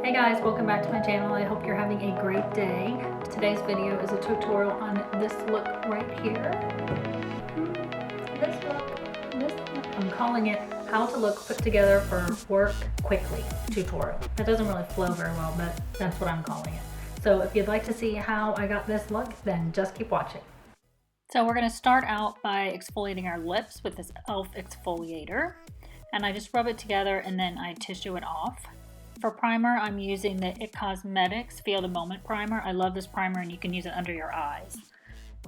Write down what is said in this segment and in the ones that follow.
Hey guys, welcome back to my channel. I hope you're having a great day. Today's video is a tutorial on this look right here. This look. I'm calling it How to Look Put Together for Work Quickly tutorial. That doesn't really flow very well, but that's what I'm calling it. So if you'd like to see how I got this look, then just keep watching. So we're going to start out by exfoliating our lips with this Lip Exfoliator. And I just rub it together and then I tissue it off. For primer, I'm using the It Cosmetics Feel the Moment Primer. I love this primer and you can use it under your eyes.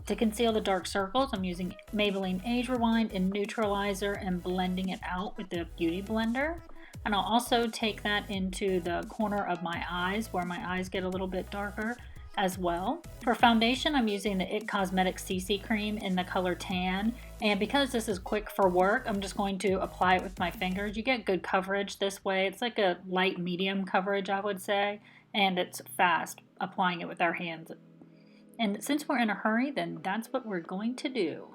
To conceal the dark circles, I'm using Maybelline Age Rewind and Neutralizer and blending it out with the Beauty Blender. And I'll also take that into the corner of my eyes where my eyes get a little bit darker as well. For foundation, I'm using the It Cosmetics CC Cream in the color Tan. And because this is quick for work, I'm just going to apply it with my fingers. You get good coverage this way. It's like a light medium coverage, I would say. And it's fast applying it with our hands. And since we're in a hurry, then that's what we're going to do.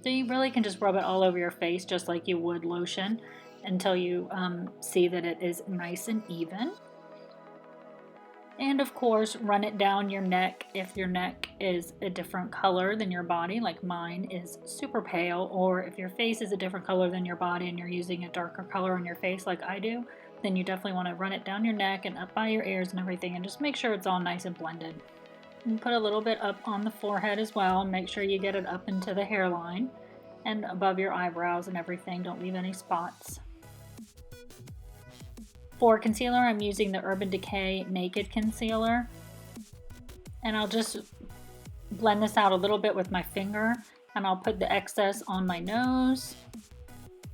So you really can just rub it all over your face just like you would lotion until you see that it is nice and even. And of course, run it down your neck if your neck is a different color than your body, like mine is super pale, or if your face is a different color than your body and you're using a darker color on your face like I do, then you definitely want to run it down your neck and up by your ears and everything and just make sure it's all nice and blended. And put a little bit up on the forehead as well, and make sure you get it up into the hairline and above your eyebrows and everything. Don't leave any spots. For concealer, I'm using the Urban Decay Naked Concealer. And I'll just blend this out a little bit with my finger. And I'll put the excess on my nose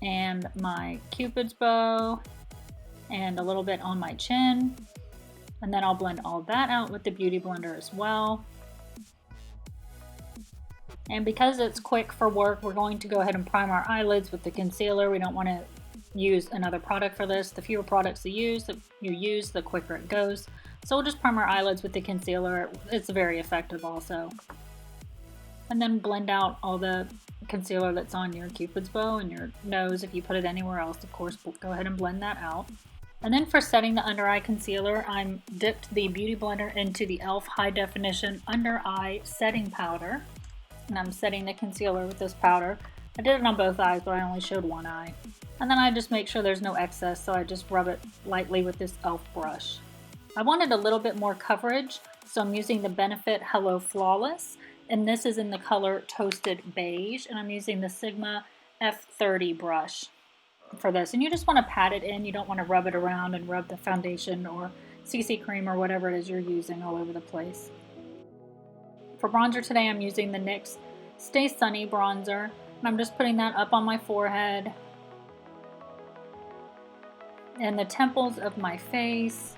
and my Cupid's bow and a little bit on my chin. And then I'll blend all that out with the Beauty Blender as well. And because it's quick for work, we're going to go ahead and prime our eyelids with the concealer. We don't want to use another product for this. The fewer products you use, the quicker it goes. So we'll just prime our eyelids with the concealer. It's very effective also. And then blend out all the concealer that's on your Cupid's bow and your nose. If you put it anywhere else, of course, go ahead and blend that out. And then for setting the under eye concealer, I'm dipped the Beauty Blender into the e.l.f. High Definition Under Eye Setting Powder. And I'm setting the concealer with this powder. I did it on both eyes, but I only showed one eye. And then I just make sure there's no excess, so I just rub it lightly with this e.l.f. brush. I wanted a little bit more coverage, so I'm using the Benefit Hello Flawless, and this is in the color Toasted Beige, and I'm using the Sigma F30 brush for this. And you just want to pat it in, you don't want to rub it around and rub the foundation or CC cream or whatever it is you're using all over the place. For bronzer today, I'm using the NYX Stay Sunny bronzer, and I'm just putting that up on my forehead and the temples of my face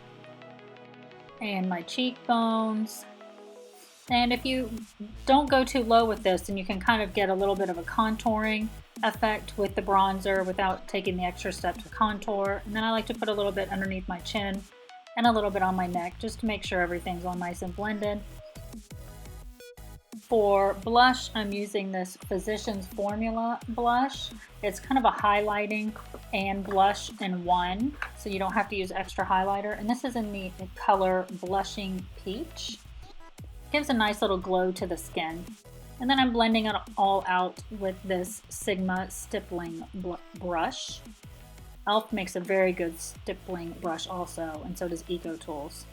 and my cheekbones. And if you don't go too low with this, then you can kind of get a little bit of a contouring effect with the bronzer without taking the extra step to contour. And then I like to put a little bit underneath my chin and a little bit on my neck just to make sure everything's all nice and blended. For blush, I'm using this Physicians Formula blush. It's kind of a highlighting and blush in one, so you don't have to use extra highlighter. And this is in the color Blushing Peach. Gives a nice little glow to the skin. And then I'm blending it all out with this Sigma stippling brush. e.l.f. makes a very good stippling brush also, and so does Eco Tools.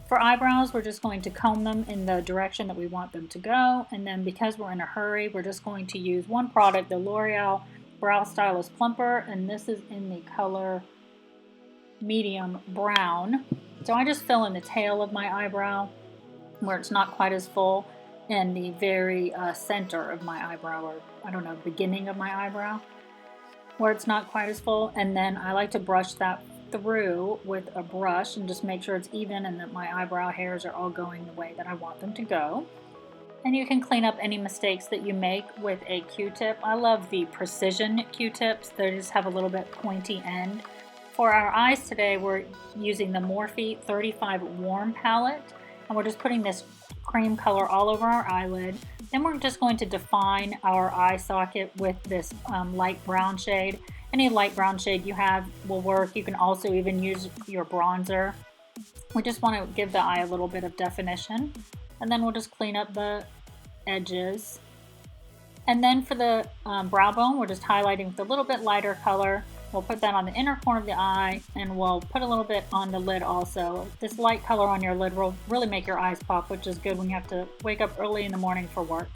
For eyebrows, we're just going to comb them in the direction that we want them to go. And then because we're in a hurry, we're just going to use one product, the Loreal Brow Stylist Plumper, and this is in the color Medium Brown. So I just fill in the tail of my eyebrow where it's not quite as full, and the very center of my eyebrow, or I don't know, beginning of my eyebrow, where it's not quite as full. And then I like to brush that through with a brush and just make sure it's even and that my eyebrow hairs are all going the way that I want them to go. And you can clean up any mistakes that you make with a Q-tip. I love the Precision Q-tips. They just have a little bit pointy end. For our eyes today, we're using the Morphe 35 Warm Palette, and we're just putting this cream color all over our eyelid. Then we're just going to define our eye socket with this light brown shade. Any light brown shade you have will work. You can also even use your bronzer We just want to give the eye a little bit of definition. And then we'll just clean up the edges. And then for the brow bone, we're just highlighting with a little bit lighter color. We'll put that on the inner corner of the eye, and we'll put a little bit on the lid also. This light color on your lid will really make your eyes pop, which is good when you have to wake up early in the morning for work.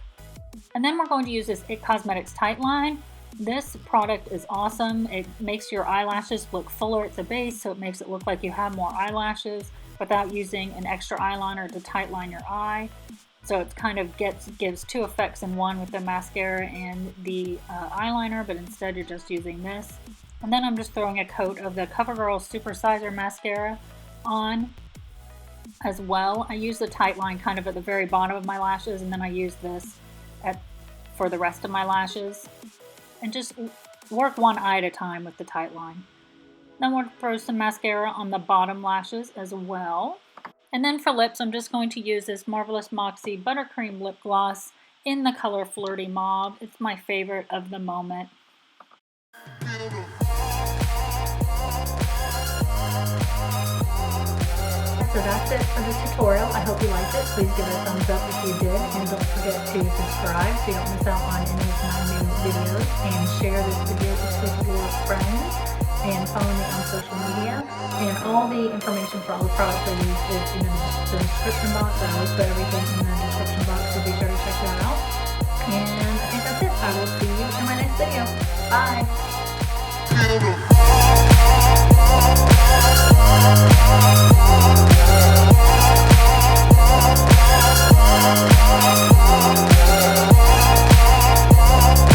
And then we're going to use this IT Cosmetics Tight Line. This product is awesome. It makes your eyelashes look fuller at the base, so it makes it look like you have more eyelashes without using an extra eyeliner to tight line your eye. So it kind of gives two effects in one with the mascara and the eyeliner, but instead you're just using this. And then I'm just throwing a coat of the CoverGirl Super Sizer Mascara on as well. I use the tight line kind of at the very bottom of my lashes, and then I use this for the rest of my lashes. And just work one eye at a time with the tight line. Then we'll throw some mascara on the bottom lashes as well. And then for lips, I'm just going to use this Marvelous Moxie Buttercream Lip Gloss in the color Flirty Mauve. It's my favorite of the moment. So that's it for the tutorial. I hope you liked it. Please give it a thumbs up if you did, and don't forget to subscribe so you don't miss out on any of my new videos, and share this video with your friends, and follow me on social media. And all the information for all the products I use is in the description box. I always put everything in the description box, so be sure to check that out. And I think that's it. I will see you in my next video. Bye!